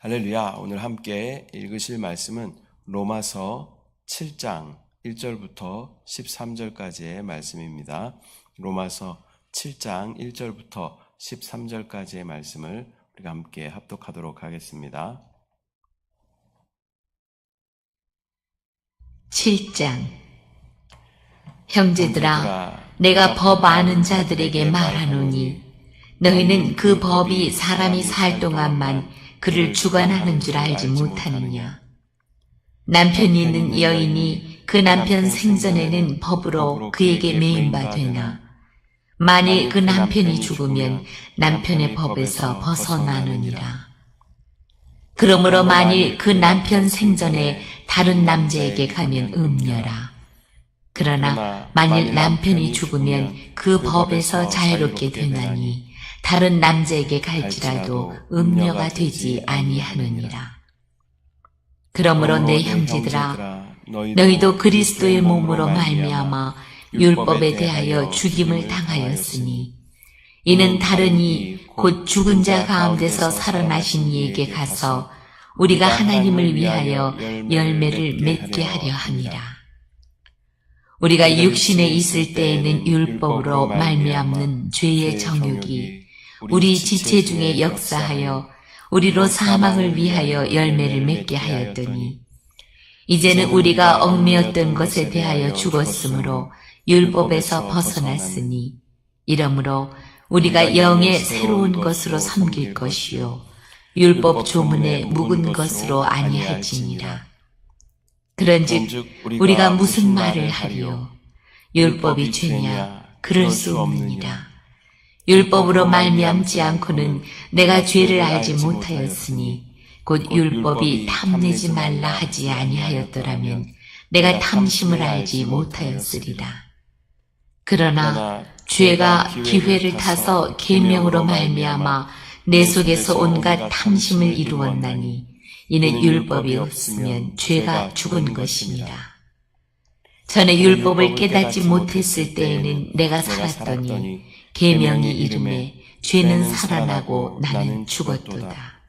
할렐루야. 오늘 함께 읽으실 말씀은 로마서 7장 1절부터 13절까지의 말씀입니다. 로마서 7장 1절부터 13절까지의 말씀을 우리가 함께 합독하도록 하겠습니다. 7장. 형제들아, 내가 법 아는 자들에게 말하노니 너희는 그 법이 사람이 살 동안만 그를 주관하는 줄 알지 못하느냐. 남편이 있는 여인이 그 남편 생전에는 법으로 그에게 매인바 되나 만일 그 남편이 죽으면 남편의 법에서 벗어나느니라. 그러므로 만일 그 남편 생전에 다른 남자에게 가면 음녀라. 그러나 만일 남편이 죽으면 그 법에서 자유롭게 되나니 다른 남자에게 갈지라도 음녀가 되지 아니하느니라. 그러므로 내 형제들아, 너희도 그리스도의 몸으로 말미암아 율법에 대하여 죽임을 당하였으니 이는 다른 곧 죽은 자 가운데서 살아나신 이에게 가서 우리가 하나님을 위하여 열매를 맺게 하려 함이라. 우리가 육신에 있을 때에는 율법으로 말미암는 죄의 정욕이 우리 지체 중에 역사하여 우리로 사망을 위하여 열매를 맺게 하였더니 이제는 우리가 얽매였던 것에 대하여 죽었으므로 율법에서 벗어났으니 이러므로 우리가 영의 새로운 것으로 섬길 것이요 율법 조문에 묵은 것으로 아니할지니라. 그런즉 우리가 무슨 말을 하리요? 율법이 죄냐? 그럴 수 없느니라. 율법으로 말미암지 않고는 내가 죄를 알지 못하였으니 곧 율법이 탐내지 말라 하지 아니하였더라면 내가 탐심을 알지 못하였으리라. 그러나 죄가 기회를 타서 계명으로 말미암아 내 속에서 온갖 탐심을 이루었나니 이는 율법이 없으면 죄가 죽은 것이니라. 전에 율법을 깨닫지 못했을 때에는 내가 살았더니 계명이 이름에 죄는 살아나고 나는 죽었도다.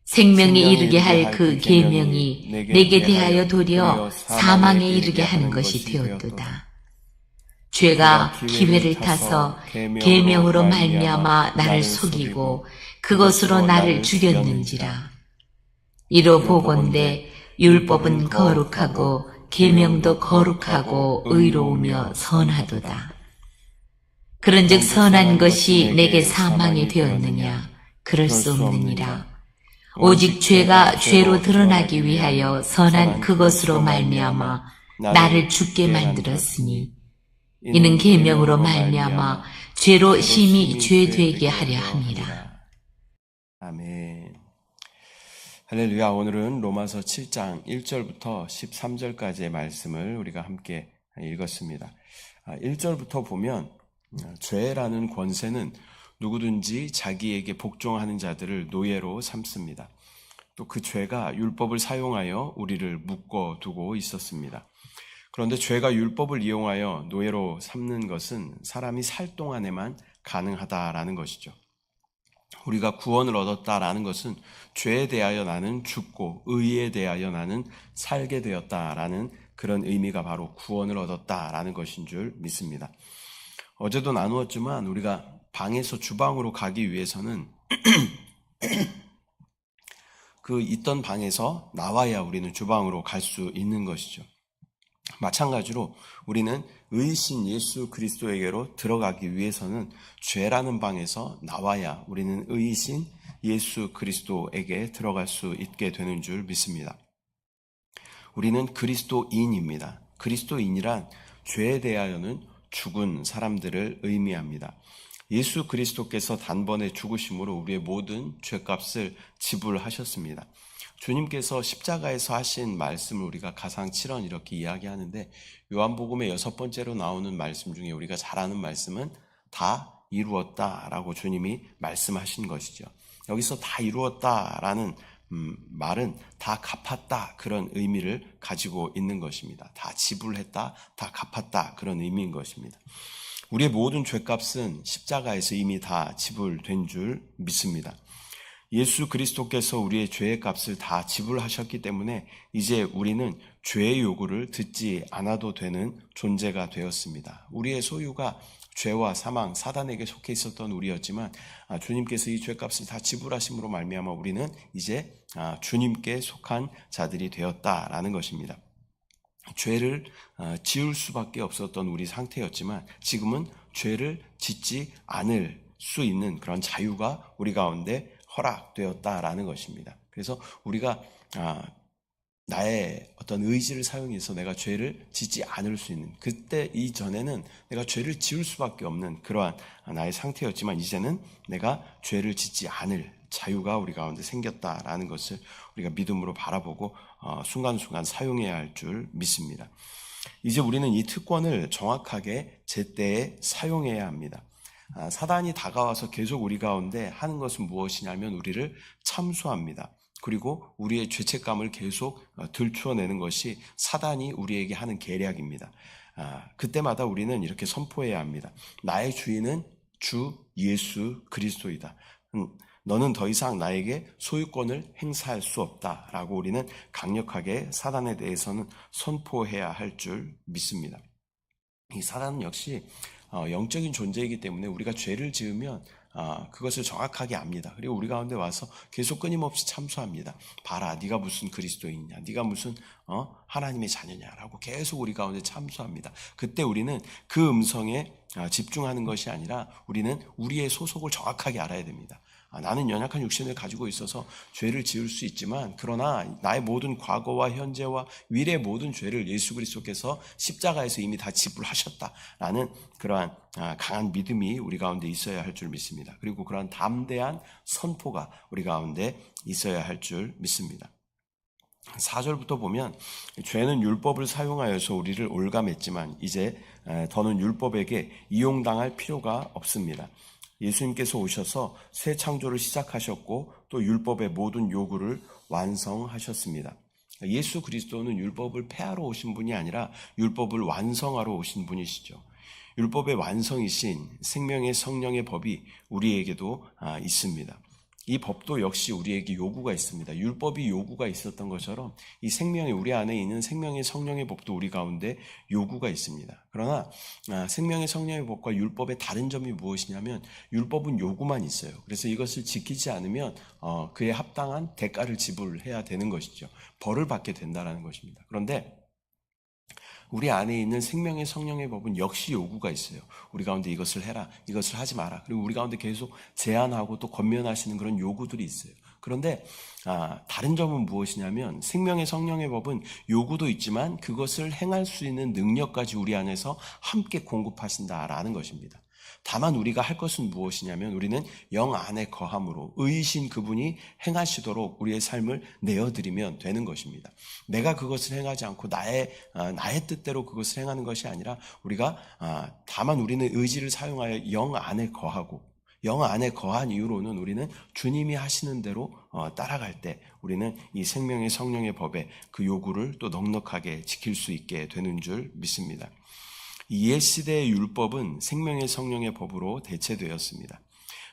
생명에 이르게 할 그 계명이 내게 대하여 도리어 사망에 이르게 하는 것이 되었도다. 죄가 기회를 타서 계명으로 말미암아 나를 속이고 그것으로 나를 죽였는지라. 이로 보건대 율법은 거룩하고 계명도 거룩하고 의로우며 선하도다. 그런즉 선한 것이 내게 사망이 되었느냐? 그럴 수 없느니라. 오직 죄가 죄로 드러나기 위하여 선한 그것으로 말미암아 나를 죽게 만들었으니 이는 계명으로 말미암아 죄로 심히 죄되게 하려 함이라. 아멘. 할렐루야. 오늘은 로마서 7장 1절부터 13절까지의 말씀을 우리가 함께 읽었습니다. 1절부터 보면 죄라는 권세는 누구든지 자기에게 복종하는 자들을 노예로 삼습니다. 또 그 죄가 율법을 사용하여 우리를 묶어두고 있었습니다. 그런데 죄가 율법을 이용하여 노예로 삼는 것은 사람이 살 동안에만 가능하다라는 것이죠. 우리가 구원을 얻었다라는 것은 죄에 대하여 나는 죽고 의에 대하여 나는 살게 되었다라는 그런 의미가 바로 구원을 얻었다라는 것인 줄 믿습니다. 어제도 나누었지만 우리가 방에서 주방으로 가기 위해서는 그 있던 방에서 나와야 우리는 주방으로 갈 수 있는 것이죠. 마찬가지로 우리는 의신 예수 그리스도에게로 들어가기 위해서는 죄라는 방에서 나와야 우리는 의신 예수 그리스도에게 들어갈 수 있게 되는 줄 믿습니다. 우리는 그리스도인입니다. 그리스도인이란 죄에 대하여는 죽은 사람들을 의미합니다. 예수 그리스도께서 단번에 죽으심으로 우리의 모든 죄값을 지불하셨습니다. 주님께서 십자가에서 하신 말씀을 우리가 가상칠언 이렇게 이야기하는데 요한복음의 6번째로 나오는 말씀 중에 우리가 잘 아는 말씀은 다 이루었다라고 주님이 말씀하신 것이죠. 여기서 다 이루었다라는 말은 다 갚았다 그런 의미를 가지고 있는 것입니다. 다 지불했다, 다 갚았다 그런 의미인 것입니다. 우리의 모든 죄값은 십자가에서 이미 다 지불된 줄 믿습니다. 예수 그리스도께서 우리의 죄의 값을 다 지불하셨기 때문에 이제 우리는 죄의 요구를 듣지 않아도 되는 존재가 되었습니다. 우리의 소유가 죄와 사망, 사단에게 속해 있었던 우리였지만 주님께서 이 죄값을 다 지불하심으로 말미암아 우리는 이제 주님께 속한 자들이 되었다라는 것입니다. 죄를 지을 수밖에 없었던 우리 상태였지만 지금은 죄를 짓지 않을 수 있는 그런 자유가 우리 가운데 허락되었다라는 것입니다. 그래서 우리가 나의 어떤 의지를 사용해서 내가 죄를 짓지 않을 수 있는, 그때 이전에는 내가 죄를 지을 수밖에 없는 그러한 나의 상태였지만 이제는 내가 죄를 짓지 않을 자유가 우리 가운데 생겼다라는 것을 우리가 믿음으로 바라보고 순간순간 사용해야 할 줄 믿습니다. 이제 우리는 이 특권을 정확하게 제때에 사용해야 합니다. 사단이 다가와서 계속 우리 가운데 하는 것은 무엇이냐면 우리를 참수합니다. 그리고 우리의 죄책감을 계속 들추어내는 것이 사단이 우리에게 하는 계략입니다. 그때마다 우리는 이렇게 선포해야 합니다. 나의 주인은 주 예수 그리스도이다. 너는 더 이상 나에게 소유권을 행사할 수 없다라고 우리는 강력하게 사단에 대해서는 선포해야 할 줄 믿습니다. 이 사단은 역시 영적인 존재이기 때문에 우리가 죄를 지으면 그것을 정확하게 압니다. 그리고 우리 가운데 와서 계속 끊임없이 참수합니다. 봐라, 네가 무슨 그리스도인이냐, 네가 무슨 하나님의 자녀냐라고 계속 우리 가운데 참수합니다. 그때 우리는 그 음성에 집중하는 것이 아니라 우리는 우리의 소속을 정확하게 알아야 됩니다. 나는 연약한 육신을 가지고 있어서 죄를 지을 수 있지만 그러나 나의 모든 과거와 현재와 미래의 모든 죄를 예수 그리스도께서 십자가에서 이미 다 지불하셨다라는 그러한 강한 믿음이 우리 가운데 있어야 할 줄 믿습니다. 그리고 그러한 담대한 선포가 우리 가운데 있어야 할 줄 믿습니다. 4절부터 보면 죄는 율법을 사용하여서 우리를 올감했지만 이제 더는 율법에게 이용당할 필요가 없습니다. 예수님께서 오셔서 새 창조를 시작하셨고 또 율법의 모든 요구를 완성하셨습니다. 예수 그리스도는 율법을 폐하러 오신 분이 아니라 율법을 완성하러 오신 분이시죠. 율법의 완성이신 생명의 성령의 법이 우리에게도 있습니다. 이 법도 역시 우리에게 요구가 있습니다. 율법이 요구가 있었던 것처럼 이 생명이 우리 안에 있는 생명의 성령의 법도 우리 가운데 요구가 있습니다. 그러나 생명의 성령의 법과 율법의 다른 점이 무엇이냐면 율법은 요구만 있어요. 그래서 이것을 지키지 않으면 그에 합당한 대가를 지불해야 되는 것이죠. 벌을 받게 된다는 것입니다. 그런데 우리 안에 있는 생명의 성령의 법은 역시 요구가 있어요. 우리 가운데 이것을 해라, 이것을 하지 마라. 그리고 우리 가운데 계속 제안하고 또 권면하시는 그런 요구들이 있어요. 그런데 다른 점은 무엇이냐면 생명의 성령의 법은 요구도 있지만 그것을 행할 수 있는 능력까지 우리 안에서 함께 공급하신다라는 것입니다. 다만 우리가 할 것은 무엇이냐면 우리는 영 안에 거함으로 의이신 그분이 행하시도록 우리의 삶을 내어드리면 되는 것입니다. 내가 그것을 행하지 않고 나의 뜻대로 그것을 행하는 것이 아니라 우리가 다만 우리는 의지를 사용하여 영 안에 거하고 영 안에 거한 이유로는 우리는 주님이 하시는 대로 따라갈 때 우리는 이 생명의 성령의 법의 그 요구를 또 넉넉하게 지킬 수 있게 되는 줄 믿습니다. 옛 시대의 율법은 생명의 성령의 법으로 대체되었습니다.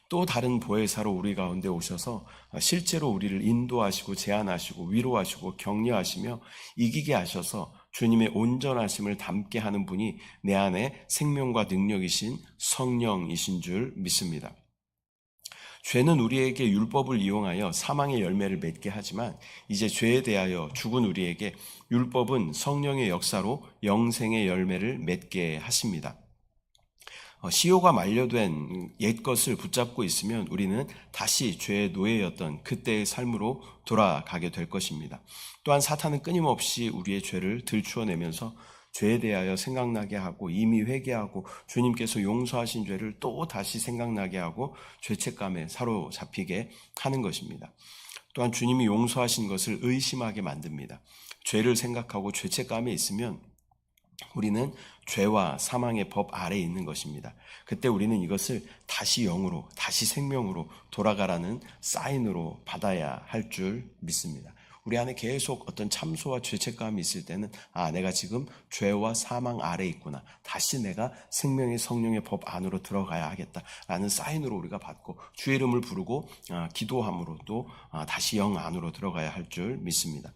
또 다른 보혜사로 우리 가운데 오셔서 실제로 우리를 인도하시고 제안하시고 위로하시고 격려하시며 이기게 하셔서 주님의 온전하심을 담게 하는 분이 내 안에 생명과 능력이신 성령이신 줄 믿습니다. 죄는 우리에게 율법을 이용하여 사망의 열매를 맺게 하지만 이제 죄에 대하여 죽은 우리에게 율법은 성령의 역사로 영생의 열매를 맺게 하십니다. 시효가 만료된 옛 것을 붙잡고 있으면 우리는 다시 죄의 노예였던 그때의 삶으로 돌아가게 될 것입니다. 또한 사탄은 끊임없이 우리의 죄를 들추어내면서 죄에 대하여 생각나게 하고 이미 회개하고 주님께서 용서하신 죄를 또 다시 생각나게 하고 죄책감에 사로잡히게 하는 것입니다. 또한 주님이 용서하신 것을 의심하게 만듭니다. 죄를 생각하고 죄책감에 있으면 우리는 죄와 사망의 법 아래에 있는 것입니다. 그때 우리는 이것을 다시 영으로, 다시 생명으로 돌아가라는 사인으로 받아야 할 줄 믿습니다. 우리 안에 계속 어떤 참소와 죄책감이 있을 때는 내가 지금 죄와 사망 아래 있구나. 다시 내가 생명의 성령의 법 안으로 들어가야 하겠다라는 사인으로 우리가 받고 주의 이름을 부르고 기도함으로 또 다시 영 안으로 들어가야 할 줄 믿습니다.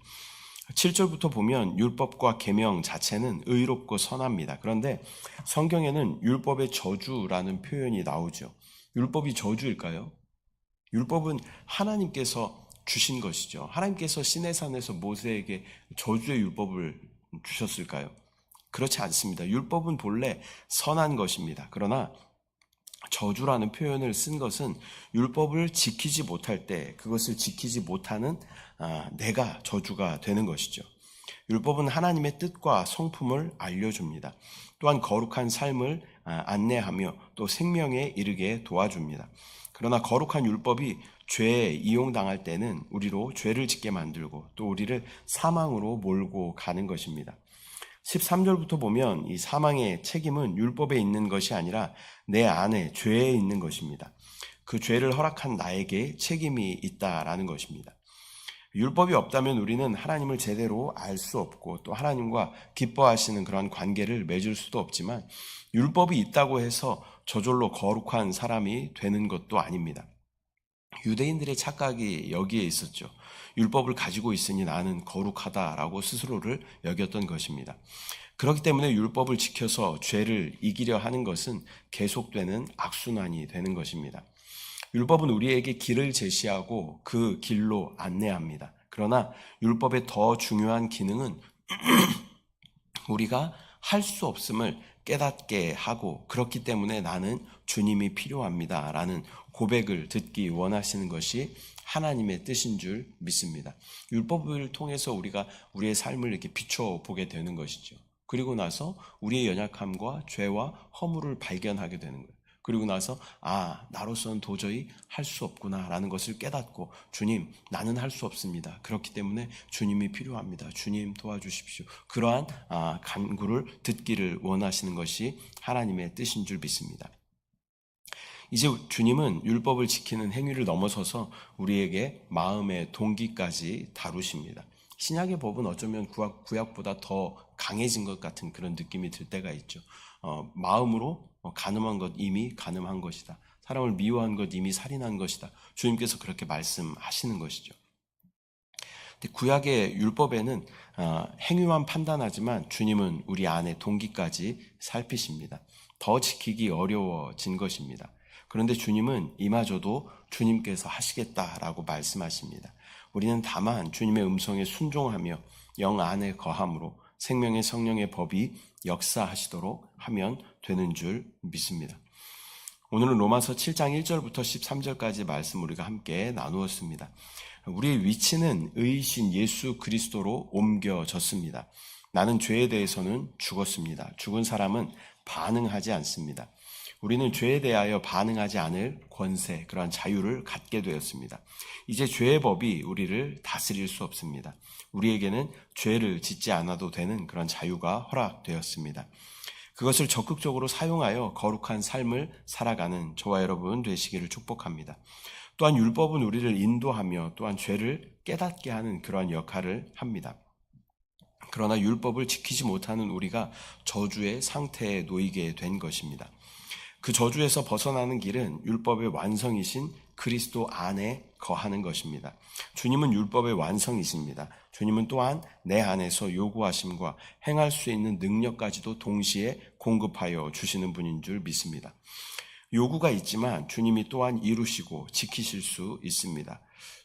7절부터 보면 율법과 계명 자체는 의롭고 선합니다. 그런데 성경에는 율법의 저주라는 표현이 나오죠. 율법이 저주일까요? 율법은 하나님께서 주신 것이죠. 하나님께서 시내산에서 모세에게 저주의 율법을 주셨을까요? 그렇지 않습니다. 율법은 본래 선한 것입니다. 그러나 저주라는 표현을 쓴 것은 율법을 지키지 못할 때 그것을 지키지 못하는 내가 저주가 되는 것이죠. 율법은 하나님의 뜻과 성품을 알려줍니다. 또한 거룩한 삶을 안내하며 또 생명에 이르게 도와줍니다. 그러나 거룩한 율법이 죄에 이용당할 때는 우리로 죄를 짓게 만들고 또 우리를 사망으로 몰고 가는 것입니다. 13절부터 보면 이 사망의 책임은 율법에 있는 것이 아니라 내 안에 죄에 있는 것입니다. 그 죄를 허락한 나에게 책임이 있다라는 것입니다. 율법이 없다면 우리는 하나님을 제대로 알 수 없고 또 하나님과 기뻐하시는 그런 관계를 맺을 수도 없지만 율법이 있다고 해서 저절로 거룩한 사람이 되는 것도 아닙니다. 유대인들의 착각이 여기에 있었죠. 율법을 가지고 있으니 나는 거룩하다라고 스스로를 여겼던 것입니다. 그렇기 때문에 율법을 지켜서 죄를 이기려 하는 것은 계속되는 악순환이 되는 것입니다. 율법은 우리에게 길을 제시하고 그 길로 안내합니다. 그러나 율법의 더 중요한 기능은 우리가 할 수 없음을 깨닫게 하고 그렇기 때문에 나는 주님이 필요합니다 라는 고백을 듣기 원하시는 것이 하나님의 뜻인 줄 믿습니다. 율법을 통해서 우리가 우리의 삶을 이렇게 비춰보게 되는 것이죠. 그리고 나서 우리의 연약함과 죄와 허물을 발견하게 되는 거예요. 그리고 나서 나로서는 도저히 할 수 없구나 라는 것을 깨닫고 주님 나는 할 수 없습니다. 그렇기 때문에 주님이 필요합니다. 주님 도와주십시오. 그러한 간구를 듣기를 원하시는 것이 하나님의 뜻인 줄 믿습니다. 이제 주님은 율법을 지키는 행위를 넘어서서 우리에게 마음의 동기까지 다루십니다. 신약의 법은 어쩌면 구약보다 더 강해진 것 같은 그런 느낌이 들 때가 있죠. 마음으로 간음한 것 이미 간음한 것이다. 사람을 미워한 것 이미 살인한 것이다. 주님께서 그렇게 말씀하시는 것이죠. 근데 구약의 율법에는 행위만 판단하지만 주님은 우리 안의 동기까지 살피십니다. 더 지키기 어려워진 것입니다. 그런데 주님은 이마저도 주님께서 하시겠다라고 말씀하십니다. 우리는 다만 주님의 음성에 순종하며 영 안에 거함으로 생명의 성령의 법이 역사하시도록 하면 되는 줄 믿습니다. 오늘은 로마서 7장 1절부터 13절까지 말씀 우리가 함께 나누었습니다. 우리의 위치는 의이신 예수 그리스도로 옮겨졌습니다. 나는 죄에 대해서는 죽었습니다. 죽은 사람은 반응하지 않습니다. 우리는 죄에 대하여 반응하지 않을 권세, 그러한 자유를 갖게 되었습니다. 이제 죄의 법이 우리를 다스릴 수 없습니다. 우리에게는 죄를 짓지 않아도 되는 그런 자유가 허락되었습니다. 그것을 적극적으로 사용하여 거룩한 삶을 살아가는 저와 여러분 되시기를 축복합니다. 또한 율법은 우리를 인도하며 또한 죄를 깨닫게 하는 그러한 역할을 합니다. 그러나 율법을 지키지 못하는 우리가 저주의 상태에 놓이게 된 것입니다. 그 저주에서 벗어나는 길은 율법의 완성이신 그리스도 안에 거하는 것입니다. 주님은 율법의 완성이십니다. 주님은 또한 내 안에서 요구하심과 행할 수 있는 능력까지도 동시에 공급하여 주시는 분인 줄 믿습니다. 요구가 있지만 주님이 또한 이루시고 지키실 수 있습니다.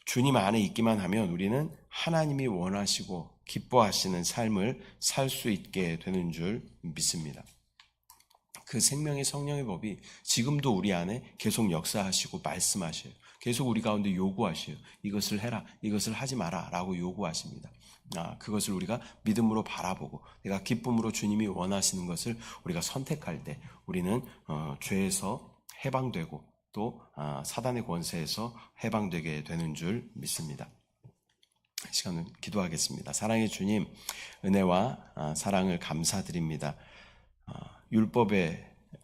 주님 안에 있기만 하면 우리는 하나님이 원하시고 기뻐하시는 삶을 살 수 있게 되는 줄 믿습니다. 그 생명의 성령의 법이 지금도 우리 안에 계속 역사하시고 말씀하셔요. 계속 우리 가운데 요구하셔요. 이것을 해라, 이것을 하지 마라 라고 요구하십니다. 그것을 우리가 믿음으로 바라보고 내가 기쁨으로 주님이 원하시는 것을 우리가 선택할 때 우리는 죄에서 해방되고 또 사단의 권세에서 해방되게 되는 줄 믿습니다. 이 시간은 기도하겠습니다. 사랑의 주님, 은혜와 사랑을 감사드립니다.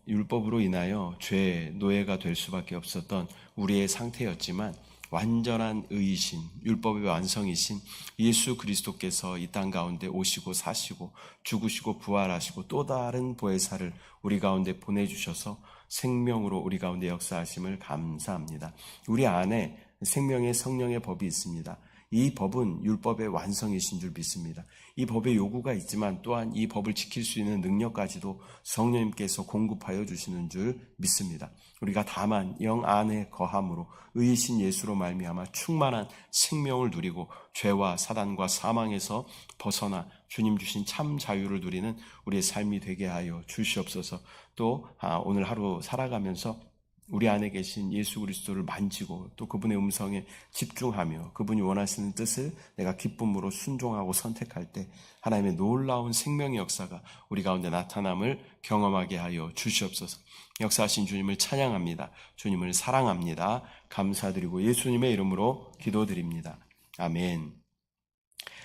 율법으로 인하여 죄의 노예가 될 수밖에 없었던 우리의 상태였지만 완전한 의이신 율법의 완성이신 예수 그리스도께서 이 땅 가운데 오시고 사시고 죽으시고 부활하시고 또 다른 보혜사를 우리 가운데 보내주셔서 생명으로 우리 가운데 역사하심을 감사합니다. 우리 안에 생명의 성령의 법이 있습니다. 이 법은 율법의 완성이신 줄 믿습니다. 이 법의 요구가 있지만 또한 이 법을 지킬 수 있는 능력까지도 성령님께서 공급하여 주시는 줄 믿습니다. 우리가 다만 영 안에 거함으로 의이신 예수로 말미암아 충만한 생명을 누리고 죄와 사단과 사망에서 벗어나 주님 주신 참 자유를 누리는 우리의 삶이 되게 하여 주시옵소서. 또 오늘 하루 살아가면서 우리 안에 계신 예수 그리스도를 만지고 또 그분의 음성에 집중하며 그분이 원하시는 뜻을 내가 기쁨으로 순종하고 선택할 때 하나님의 놀라운 생명의 역사가 우리 가운데 나타남을 경험하게 하여 주시옵소서. 역사하신 주님을 찬양합니다. 주님을 사랑합니다. 감사드리고 예수님의 이름으로 기도드립니다. 아멘.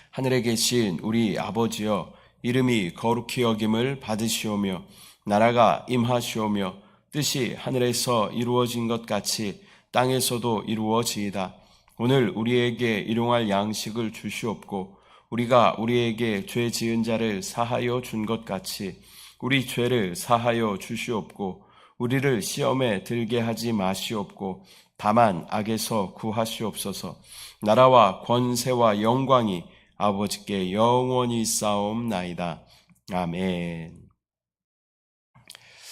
하늘에 계신 우리 아버지여, 이름이 거룩히 여김을 받으시오며 나라가 임하시오며 뜻이 하늘에서 이루어진 것 같이 땅에서도 이루어지이다. 오늘 우리에게 일용할 양식을 주시옵고 우리가 우리에게 죄 지은 자를 사하여 준 것 같이 우리 죄를 사하여 주시옵고 우리를 시험에 들게 하지 마시옵고 다만 악에서 구하시옵소서. 나라와 권세와 영광이 아버지께 영원히 쌓옵나이다. 아멘.